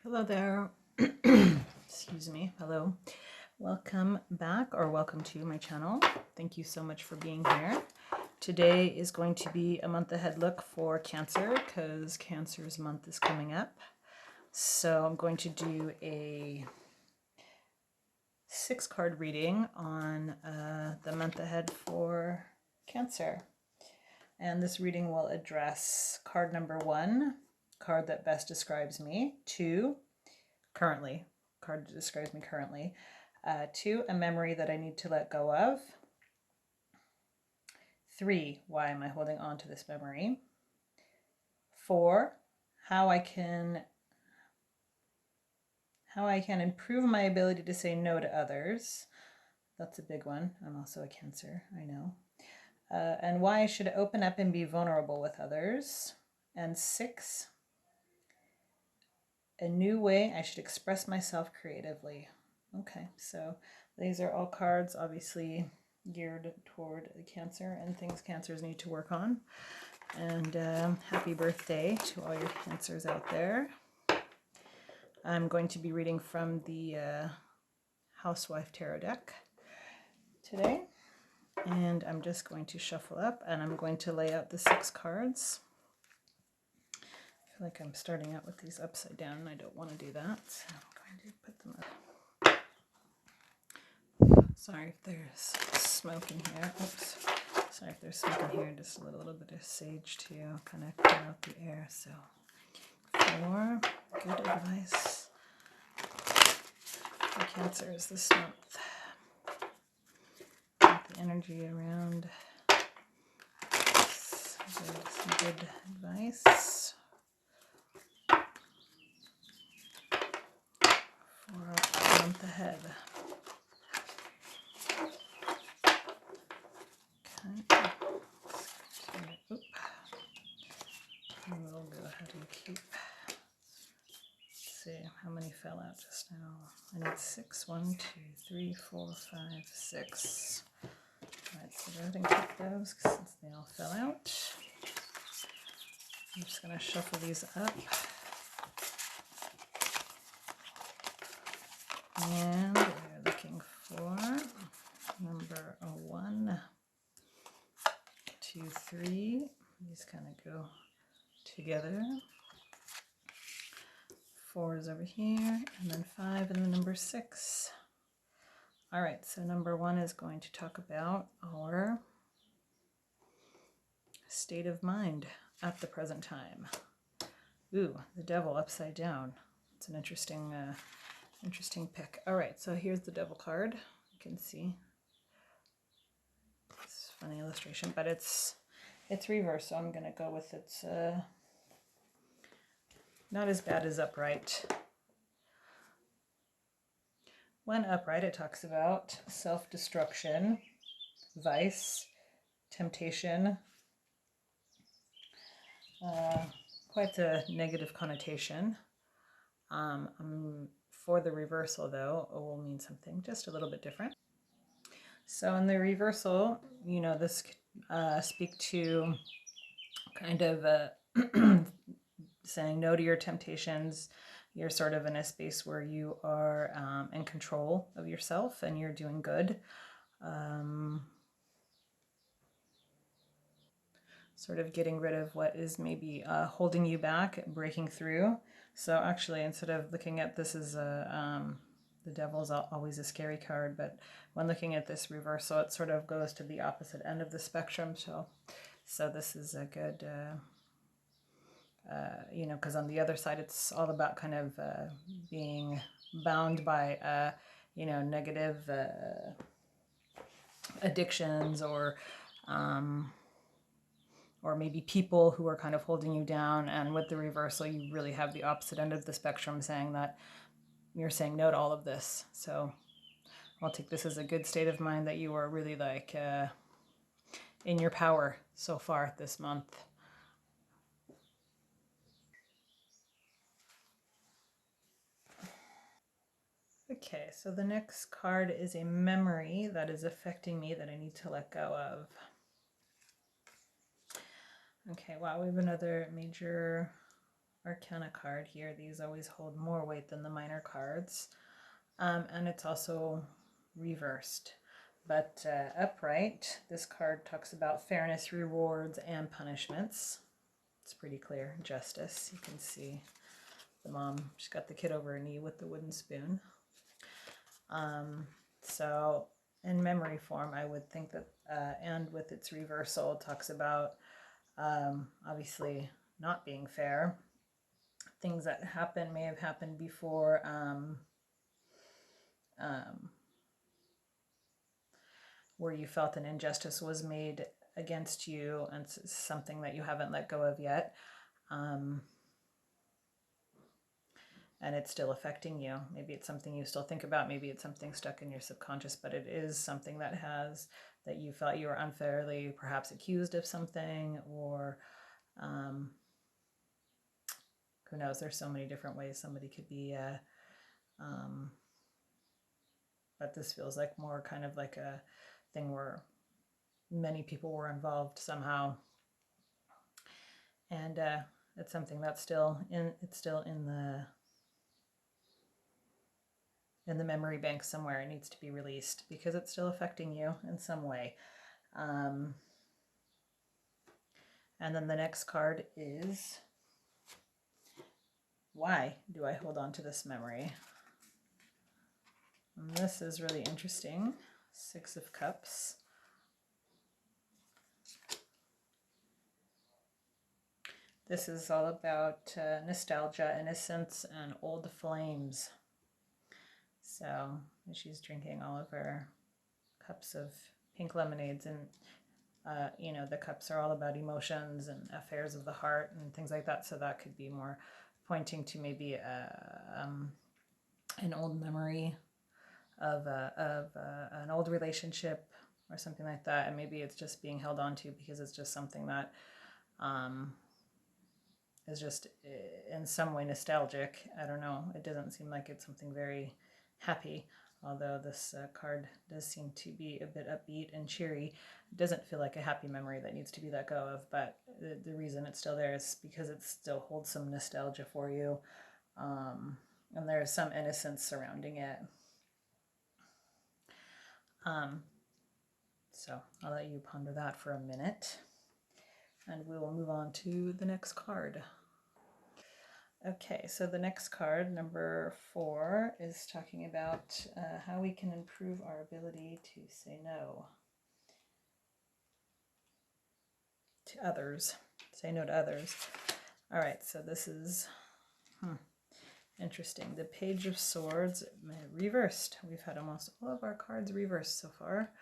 Hello there. Excuse me. Hello. Welcome back or welcome to my channel. Thank you so much for being here. Today is going to be a month ahead look for Cancer because Cancer's month is coming up. So I'm going to do a 6-card reading on the month ahead for Cancer. And this reading will address card number 1, card that best describes me, 2, currently, card that describes me currently, 2, a memory that I need to let go of, 3, why am I holding on to this memory, 4, how I can improve my ability to say no to others. That's a big one. I'm also a Cancer, I know. And why I should open up and be vulnerable with others. And 6, a new way I should express myself creatively. Okay, so these are all cards obviously geared toward the Cancer and things Cancers need to work on. And happy birthday to all your Cancers out there. I'm going to be reading from the Housewife Tarot deck today. And I'm just going to shuffle up and I'm going to lay out the 6 cards. I feel like I'm starting out with these upside down and I don't want to do that. So I'm going to put them up. Sorry if there's smoke in here. Oops. Sorry if there's smoke in here. Just a little bit of sage to kind of clear out the air. So 4, good advice for Cancers this month. Get the energy around some good advice for a month ahead. Okay. We'll go ahead and keep. Let's see how many fell out just now. I need 6. 1, 2, 3, 4, 5, 6. Alright, so go ahead and keep those since they all fell out. I'm just going to shuffle these up. And we're looking for number 1, 2, 3. These kind of go together. 4 is over here, and then 5, and then number 6. All right, so number 1 is going to talk about our state of mind at the present time. Ooh, the Devil upside down. It's an interesting pick. All right, so here's the Devil card. You can see it's a funny illustration, but it's reverse, so I'm going to go with it's not as bad as upright. When upright, it talks about self-destruction, vice, temptation, quite a negative connotation. For the reversal, though, it will mean something just a little bit different. So in the reversal, this speak to kind of saying no to your temptations. You're sort of in a space where you are in control of yourself and you're doing good. Sort of getting rid of what is maybe holding you back, breaking through. So actually, instead of looking at this as the Devil's always a scary card, but when looking at this reversal, it sort of goes to the opposite end of the spectrum. So this is a good, because on the other side, it's all about kind of being bound by, negative addictions or maybe people who are kind of holding you down. And with the reversal, you really have the opposite end of the spectrum, saying that you're saying no to all of this. So I'll take this as a good state of mind that you are really like in your power so far this month. Okay, so the next card is a memory that is affecting me that I need to let go of. Okay, wow, we have another major Arcana card here. These always hold more weight than the minor cards. And it's also reversed. But upright, this card talks about fairness, rewards, and punishments. It's pretty clear. Justice. You can see the mom, she's got the kid over her knee with the wooden spoon. So in memory form, I would think that, and with its reversal, talks about obviously not being fair. Things that happen may have happened before. Where you felt an injustice was made against you and something that you haven't let go of yet. And it's still affecting you. Maybe it's something you still think about. Maybe it's something stuck in your subconscious, but it is something that you felt you were unfairly perhaps accused of something, or who knows, there's so many different ways somebody could be, but this feels like more kind of like a thing where many people were involved somehow. And it's something that's still in the memory bank somewhere. It needs to be released because it's still affecting you in some way. And then the next card is, why do I hold on to this memory? And this is really interesting. Six of Cups. This is all about nostalgia, innocence, and old flames. So she's drinking all of her cups of pink lemonades, and the cups are all about emotions and affairs of the heart and things like that. So that could be more pointing to maybe an old memory of an old relationship or something like that. And maybe it's just being held on to because it's just something that is just in some way nostalgic. I don't know. It doesn't seem like it's something very happy, although this card does seem to be a bit upbeat and cheery. It doesn't feel like a happy memory that needs to be let go of, but the reason it's still there is because it still holds some nostalgia for you, and there's some innocence surrounding it. So I'll let you ponder that for a minute, and we will move on to the next card. Okay, so the next card, number 4, is talking about how we can improve our ability to say no to others. Say no to others. All right, so this is interesting. The Page of Swords reversed. We've had almost all of our cards reversed so far.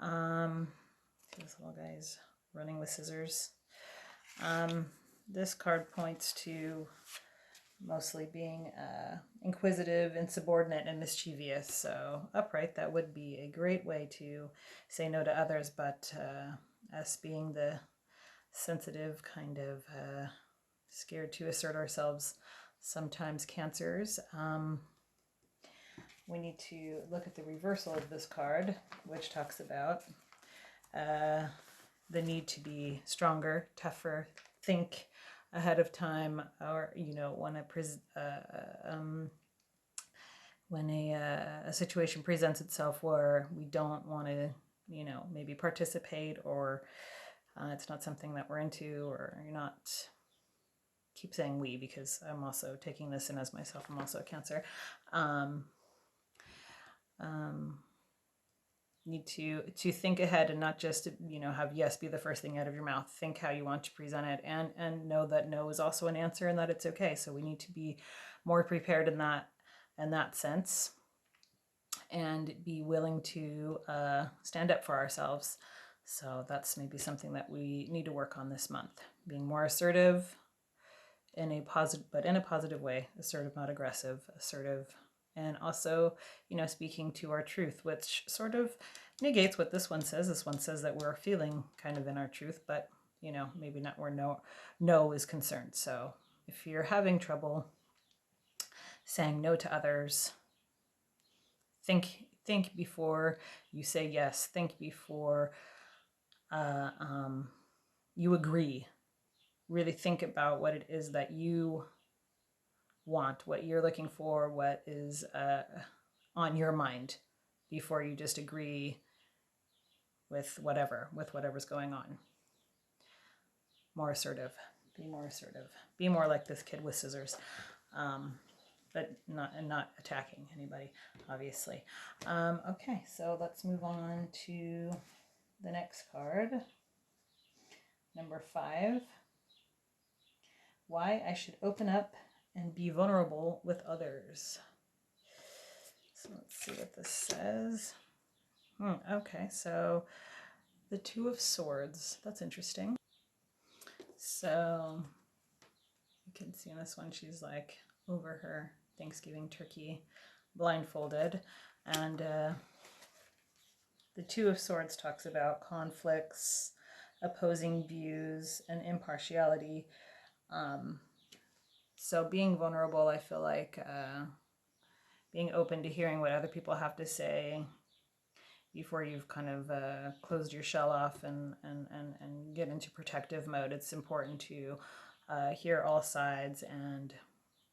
See this little guy's running with scissors. This card points to mostly being inquisitive, insubordinate, and mischievous. So upright, that would be a great way to say no to others, but us being the sensitive kind of scared to assert ourselves, sometimes Cancers, we need to look at the reversal of this card, which talks about the need to be stronger, tougher, think ahead of time, or when a situation presents itself where we don't want to maybe participate, or it's not something that we're into, or you're not, keep saying we because I'm also taking this in as myself. I'm also a Cancer. Need to think ahead and not just have yes be the first thing out of your mouth. Think how you want to present it, and know that no is also an answer and that it's okay. So we need to be more prepared in that sense, and be willing to stand up for ourselves. So that's maybe something that we need to work on this month, being more assertive in a positive way. Assertive, not aggressive. Assertive, and also, speaking to our truth, which sort of negates what this one says. This one says that we're feeling kind of in our truth, but, maybe not where no is concerned. So if you're having trouble saying no to others, think before you say yes. Think before you agree really think about what it is that you want, what you're looking for, what is on your mind before you just agree with whatever's going on. More assertive. Be more assertive. Be more like this kid with scissors. But not attacking anybody, obviously. Okay, so let's move on to the next card. Number 5. Why I should open up and be vulnerable with others. So let's see what this says. Okay, so the Two of Swords. That's interesting. So you can see in this one, she's like over her Thanksgiving turkey, blindfolded. And the Two of Swords talks about conflicts, opposing views, and impartiality. So being vulnerable, I feel like being open to hearing what other people have to say before you've kind of closed your shell off and get into protective mode. It's important to hear all sides and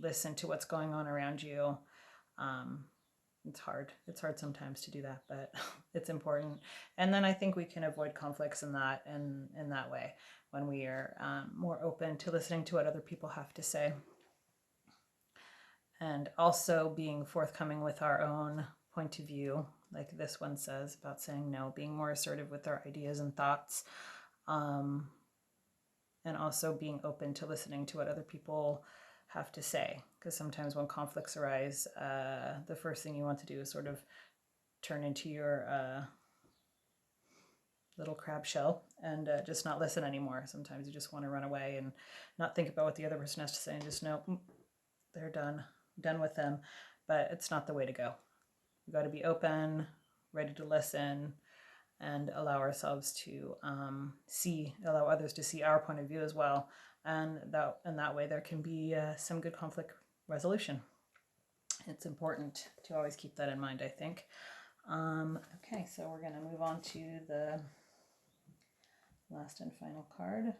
listen to what's going on around you. It's hard. It's hard sometimes to do that, but it's important. And then I think we can avoid conflicts in that way when we are more open to listening to what other people have to say. And also being forthcoming with our own point of view, like this one says about saying no, being more assertive with our ideas and thoughts, and also being open to listening to what other people have to say, because sometimes when conflicts arise, the first thing you want to do is sort of turn into your little crab shell and just not listen anymore. Sometimes you just want to run away and not think about what the other person has to say and just know they're done with them. But it's not the way to go. We've got to be open, ready to listen, and allow ourselves to allow others to see our point of view as well. And that way there can be some good conflict resolution. It's important to always keep that in mind, I think. Okay, so we're going to move on to the last and final card.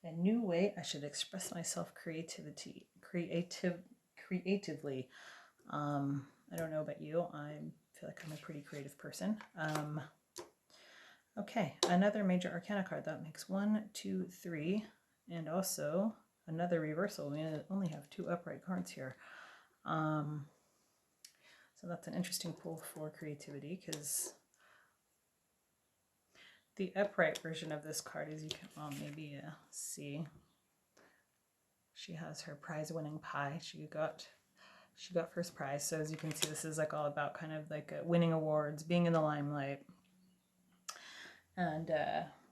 A new way I should express myself creatively. I don't know about you. I feel like I'm a pretty creative person. Okay, another major arcana card. That makes 1, 2, 3, and also another reversal. We only have 2 upright cards here. So that's an interesting pull for creativity, because the upright version of this card, as you can maybe see, she has her prize-winning pie. She got first prize. So as you can see, this is like all about kind of like winning awards, being in the limelight. And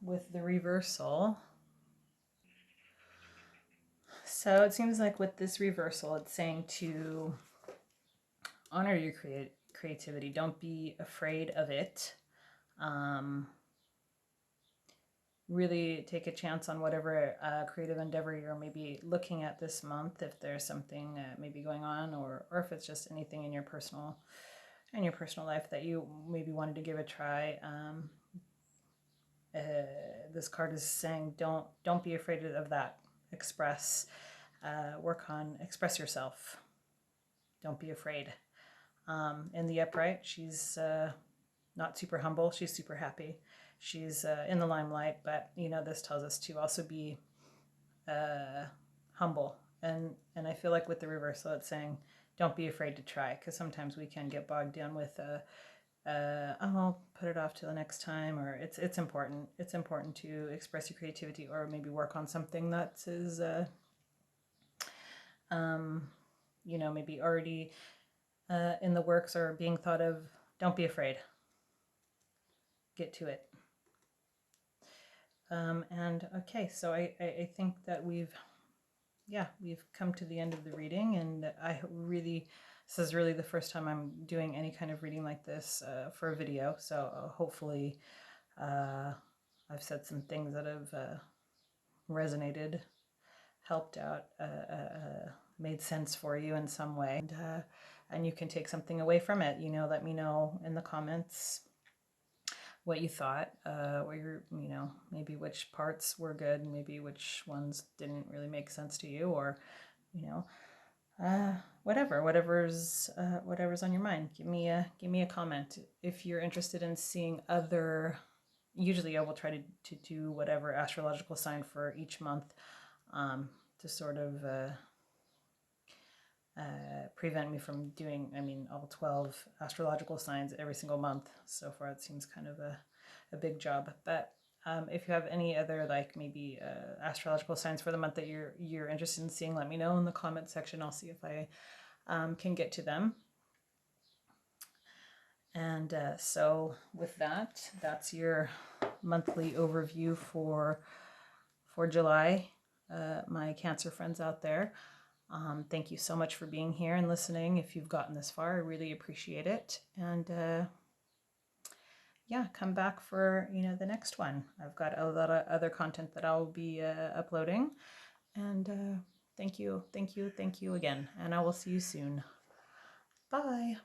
with the reversal, so it seems like with this reversal, it's saying to honor your creativity. Don't be afraid of it. Really take a chance on whatever creative endeavor you're maybe looking at this month, if there's something maybe going on, or if it's just anything in your personal life that you maybe wanted to give a try. This card is saying don't be afraid of that. Express yourself. Don't be afraid. In the upright, she's not super humble, she's super happy. She's in the limelight, but this tells us to also be humble. And I feel like with the reversal, it's saying don't be afraid to try, because sometimes we can get bogged down with I'll put it off to the next time, or it's important. It's important to express your creativity, or maybe work on something that is maybe already in the works or being thought of. Don't be afraid. Get to it. And okay, so I think that we've come to the end of the reading, and this is really the first time I'm doing any kind of reading like this for a video, so hopefully I've said some things that have resonated, helped out, made sense for you in some way, and you can take something away from it. Let me know in the comments what you thought, what your, you know, maybe which parts were good, maybe which ones didn't really make sense to you, or, you know, whatever's on your mind. Give me a comment if you're interested in seeing other. Usually, I will try to do whatever astrological sign for each month, to sort of prevent me from doing, I mean, all 12 astrological signs every single month. So far, it seems kind of a big job. But if you have any other, like, maybe astrological signs for the month that you're interested in seeing, let me know in the comment section. I'll see if I can get to them. And so with that, that's your monthly overview for July. My Cancer friends out there, thank you so much for being here and listening. If you've gotten this far, I really appreciate it. And yeah, come back for, you know, the next one. I've got a lot of other content that I'll be uploading. And thank you again. And I will see you soon. Bye.